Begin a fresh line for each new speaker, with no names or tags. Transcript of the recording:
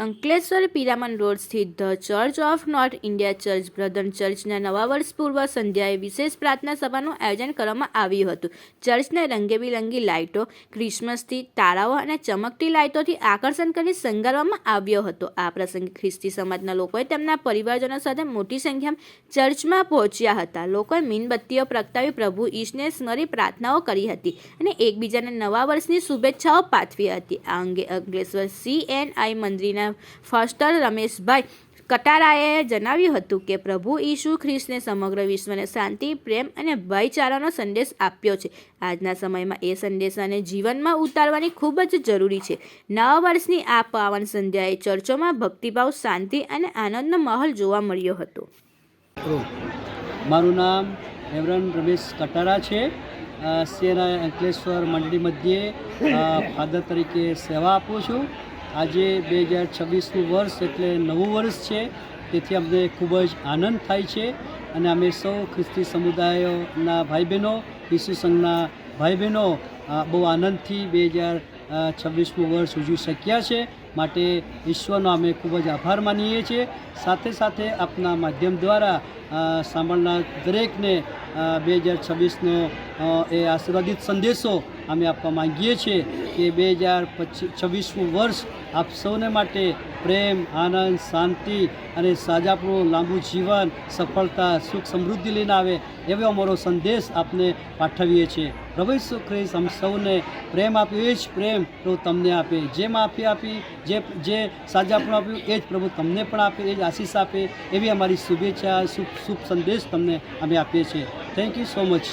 Ankleshwar Piraman road સ્થિત the church of North India church Brethren ચર્ચના નવા વર્ષ પૂર્વ સંધ્યાએ વિશેષ પ્રાર્થના સભાનું આયોજન કરવામાં આવ્યું હતું. ચર્ચને રંગબેરંગી લાઇટો, ક્રિસમસથી તારાઓ અને ચમકતી લાઇટોથી આકર્ષણ કરી શણગારવામાં આવ્યો હતો. આ પ્રસંગે ખ્રિસ્તી સમાજના લોકોએ તેમના પરિવારજનો સાથે મોટી સંખ્યામાં ચર્ચમાં પહોંચ્યા હતા. લોકોએ મીણબત્તીઓ પ્રગટાવી પ્રભુ ઈશને સ્મરી પ્રાર્થનાઓ કરી હતી અને એકબીજાને નવા વર્ષની શુભેચ્છાઓ પાઠવી હતી. આ અંગે અંકલેશ્વર CNI મંદિરના ફાસ્ટર રમેશભાઈ કટારાએ જણાવ્યું હતું કે પ્રભુ ઈસુ ખ્રિસ્તને સમગ્ર વિશ્વને શાંતિ, પ્રેમ અને ભાઈચારાનો સંદેશ આપ્યો છે. આજના સમયમાં એ સંદેશાને જીવનમાં ઉતારવાની ખૂબ જ જરૂરી છે. નવા વર્ષની આ પાવન સંધ્યાએ ચર્ચોમાં ભક્તિભાવ, શાંતિ અને આનંદનો માહોલ જોવા મળ્યો હતો.
મારું નામ રેવરન્ડ રમેશ કટારા છે. CNI અંકલેશ્વર મંડળી મધ્યે ફાધર તરીકે સેવા આપું છું. આજે 2026નું વર્ષ એટલે નવું વર્ષ છે, તેથી અમને ખૂબ જ આનંદ થાય છે અને અમે સૌ ખ્રિસ્તી સમુદાયોના ભાઈ બહેનો, ઈસુ સંઘના ભાઈ બહેનો બહુ આનંદથી 2026નું વર્ષ ઉજવી શક્યા છે. માટે ઈશ્વરનો અમે ખૂબ જ આભાર માનીએ છીએ. સાથે સાથે આપના માધ્યમ દ્વારા સાંભળનાર દરેકને 2026નો એ આશીર્વાદિત સંદેશો અમે આપવા માંગીએ છીએ કે 2026નું વર્ષ આપ સૌને માટે પ્રેમ, આનંદ, શાંતિ અને સાજાપણું, લાંબુ જીવન, સફળતા, સુખ, સમૃદ્ધિ લઈને આવે એવો અમારો સંદેશ આપને પાઠવીએ છીએ. પ્રભુ ઈસુ ખ્રિસ્ત આમ સૌને પ્રેમ આપ્યો, એ જ પ્રેમ પ્રભુ તમને આપે. જે માફી આપી, જે સાજાપણું આપ્યું એ જ પ્રભુ તમને પણ આપે, એ જ આશીષ આપે, એવી અમારી શુભેચ્છા, શુભ સંદેશ તમને અમે આપીએ છીએ. Thank you so much.